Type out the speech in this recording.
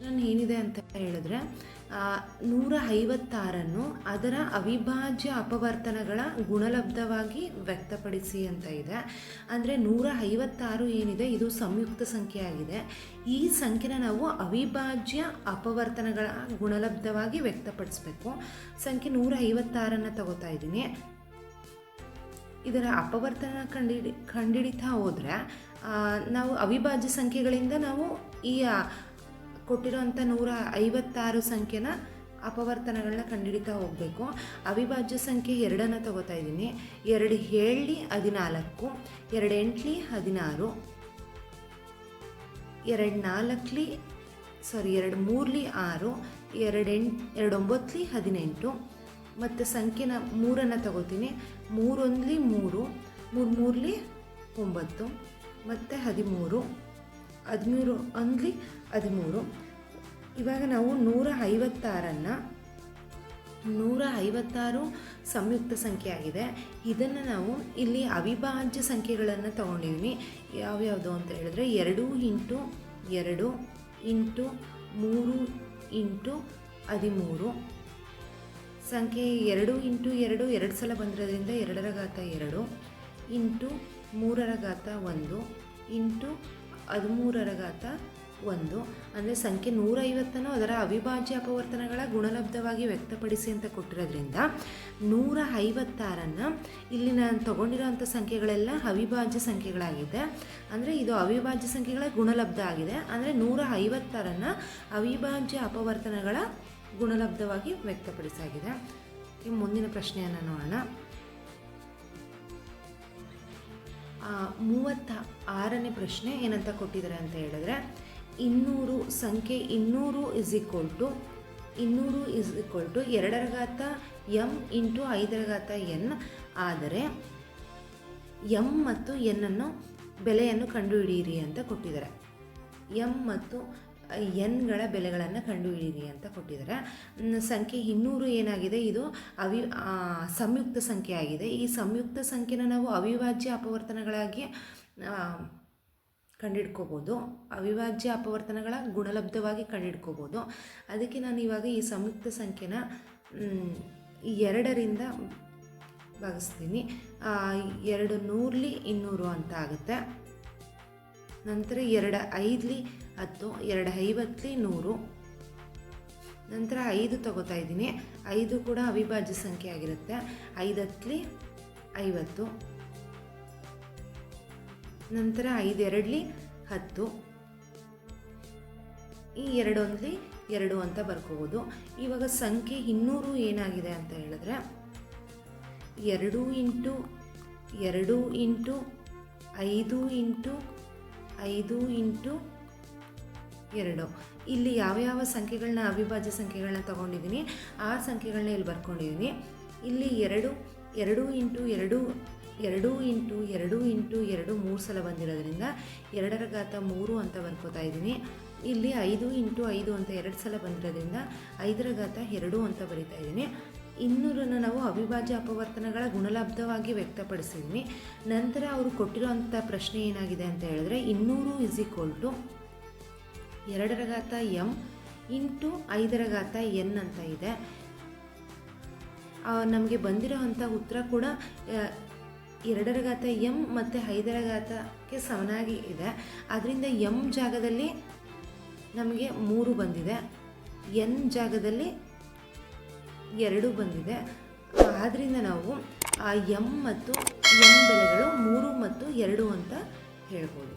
ನಾನು ಏನಿದೆ ಅಂತ ಹೇಳಿದ್ರೆ 156 ಅದರ ಅವಿಭಾಜ್ಯ ಅಪವರ್ತನಗಳ ಗುಣಲಬ್ಧವಾಗಿ ವ್ಯಕ್ತಪಡಿಸಿ ಅಂತ ಇದೆ. ಅಂದರೆ 156 ಏನಿದೆ ಇದು ಸಂಯುಕ್ತ ಸಂಖ್ಯೆ ಆಗಿದೆ. ಈ ಸಂಖ್ಯೆನ ನಾವು ಅವಿಭಾಜ್ಯ ಅಪವರ್ತನಗಳ ಗುಣಲಬ್ಧವಾಗಿ ವ್ಯಕ್ತಪಡಿಸಬೇಕು. ಸಂಖ್ಯೆ 156 ತಗೋತಾ ಇದ್ದೀನಿ. ಇದರ ಅಪವರ್ತನ ಕಂಡಿಡಿತಾ ಹೋದರೆ ನಾವು ಅವಿಭಾಜ್ಯ ಸಂಖ್ಯೆಗಳಿಂದ ನಾವು ಈ ಕೊಟ್ಟಿರೋಂಥ 156 ಸಂಖ್ಯೆನ ಅಪವರ್ತನಗಳನ್ನ ಕಂಡುಹಿಡಿತಾ ಹೋಗಬೇಕು. ಅವಿಭಾಜ್ಯ ಸಂಖ್ಯೆ 2 ತಗೋತಾ ಇದ್ದೀನಿ. 2 7 14, 2 8 16, 2 4 2 3 6, 2 9 18 ಮತ್ತು ಸಂಖ್ಯೆನ 3 ತಗೋತೀನಿ. 3 1 3, 3 3 9 ಮತ್ತು 13, 13 1 13. ಇವಾಗ ನಾವು 156 ಸಂಯುಕ್ತ ಸಂಖ್ಯೆ ಆಗಿದೆ. ಇದನ್ನು ನಾವು ಇಲ್ಲಿ ಅವಿಭಾಜ್ಯ ಸಂಖ್ಯೆಗಳನ್ನು ತಗೊಂಡಿದ್ದೀನಿ. ಯಾವ್ಯಾವುದು ಅಂತ ಹೇಳಿದ್ರೆ 2 × 2 × 3 × 13. ಸಂಖ್ಯೆ 2 × 2 2 ಸಲ ಬಂದಿರೋದ್ರಿಂದ 2 ರ ಘಾತ 2 × 3 ರ ಘಾತ 1 × 13 ರ ಘಾತ 1. ಅಂದರೆ ಸಂಖ್ಯೆ 150 ಅದರ ಅವಿಭಾಜ್ಯ ಅಪವರ್ತನಗಳ ಗುಣಲಬ್ಧವಾಗಿ ವ್ಯಕ್ತಪಡಿಸಿ ಅಂತ ಕೊಟ್ಟಿರೋದ್ರಿಂದ 156 ಇಲ್ಲಿ ನಾನು ತಗೊಂಡಿರೋಂಥ ಸಂಖ್ಯೆಗಳೆಲ್ಲ ಅವಿಭಾಜ್ಯ ಸಂಖ್ಯೆಗಳಾಗಿದೆ. ಅಂದರೆ ಇದು ಅವಿಭಾಜ್ಯ ಸಂಖ್ಯೆಗಳ ಗುಣಲಬ್ಧ ಆಗಿದೆ. ಅಂದರೆ 156 ಅವಿಭಾಜ್ಯ ಅಪವರ್ತನಗಳ ಗುಣಲಬ್ಧವಾಗಿ ವ್ಯಕ್ತಪಡಿಸಾಗಿದೆ. ಮುಂದಿನ ಪ್ರಶ್ನೆಯನ್ನು ನೋಡೋಣ. 36ನೇ ಪ್ರಶ್ನೆ ಏನಂತ ಕೊಟ್ಟಿದ್ದಾರೆ ಅಂತ ಹೇಳಿದ್ರೆ 200 ಸಂಖ್ಯೆ 200 = 2 ರ ಘಾತ m × 5 ರ ಘಾತ n ಆದರೆ m ಮತ್ತು n ಅನ್ನು ಬೆಲೆಯನ್ನು ಕಂಡುಹಿಡಿಯಿರಿ ಅಂತ ಕೊಟ್ಟಿದ್ದಾರೆ. m ಮತ್ತು ಎನ್ಗಳ ಬೆಲೆಗಳನ್ನು ಕಂಡುಹಿಡಿಯಿರಿ ಅಂತ ಕೊಟ್ಟಿದ್ದಾರೆ. ಸಂಖ್ಯೆ 200 ಏನಾಗಿದೆ ಇದು ಸಂಯುಕ್ತ ಸಂಖ್ಯೆ ಆಗಿದೆ. ಈ ಸಂಯುಕ್ತ ಸಂಖ್ಯೆನ ನಾವು ಅವಿಭಾಜ್ಯ ಅಪವರ್ತನಗಳಾಗಿ ಕಂಡುಹಿಡ್ಕೋಬೋದು. ಅವಿಭಾಜ್ಯ ಅಪವರ್ತನಗಳ ಗುಣಲಬ್ಧವಾಗಿ ಕಂಡುಹಿಡ್ಕೋಬೋದು. ಅದಕ್ಕೆ ನಾನು ಇವಾಗ ಈ ಸಂಯುಕ್ತ ಸಂಖ್ಯೆನ 2ರಿಂದ ಭಾಗಿಸ್ತೀನಿ. 2 100 200 ಅಂತ ಆಗುತ್ತೆ. ನಂತರ 2 5 10, 2 50 100. ನಂತರ 5 ತಗೋತಾ ಇದ್ದೀನಿ. 5 ಕೂಡ ಅವಿಭಾಜ್ಯ ಸಂಖ್ಯೆ ಆಗಿರುತ್ತೆ. 5 10 50. ನಂತರ 5 2 10. ಈ 2 1 2 ಅಂತ ಬರ್ಕೋಬೋದು. ಇವಾಗ ಸಂಖ್ಯೆ 200 ಏನಾಗಿದೆ ಅಂತ ಹೇಳಿದ್ರೆ 2 × 2 × 5 × 5 × 2. ಇಲ್ಲಿ ಯಾವ ಸಂಖ್ಯೆಗಳನ್ನ ಅವಿಭಾಜ್ಯ ಸಂಖ್ಯೆಗಳನ್ನ ತಗೊಂಡಿದ್ದೀನಿ ಆ ಸಂಖ್ಯೆಗಳನ್ನ ಇಲ್ಲಿ ಬರ್ಕೊಂಡಿದ್ದೀನಿ. ಇಲ್ಲಿ 2 2 × 2 2 × 2 × 2 3 ಸಲ ಬಂದಿರೋದ್ರಿಂದ 2 ರ ಘಾತ 3 ಅಂತ ಬರ್ಕೋತಾ ಇದ್ದೀನಿ. ಇಲ್ಲಿ 5 × 5 ಅಂತ 2 ಸಲ ಬಂದಿರೋದ್ರಿಂದ 5 ರ ಘಾತ 2 ಅಂತ ಬರಿತಾ ಇದ್ದೀನಿ. 200 ನಾವು ಅವಿಭಾಜ್ಯ ಅಪವರ್ತನಗಳ ಗುಣಲಬ್ಧವಾಗಿ ವ್ಯಕ್ತಪಡಿಸಿದ್ದೀನಿ. ನಂತರ ಅವರು ಕೊಟ್ಟಿರೋಂಥ ಪ್ರಶ್ನೆ ಏನಾಗಿದೆ ಅಂತ ಹೇಳಿದ್ರೆ 200 = 2 ರ ಘಾತ m × 5 ರ ಘಾತ n ಅಂತ ಇದೆ. ನಮಗೆ ಬಂದಿರೋ ಅಂಥ ಉತ್ತರ ಕೂಡ 2 ರ ಘಾತ m ಮತ್ತು 5 ರ ಘಾತಕ್ಕೆ ಸಮನಾಗಿ ಇದೆ. ಆದ್ದರಿಂದ m ಜಾಗದಲ್ಲಿ ನಮಗೆ 3 ಬಂದಿದೆ, n ಜಾಗದಲ್ಲಿ 2 ಬಂದಿದೆ. ಆದ್ದರಿಂದ ನಾವು m ಮತ್ತು n ಬೆಲೆಗಳು 3 ಮತ್ತು 2 ಅಂತ ಹೇಳ್ಬೋದು.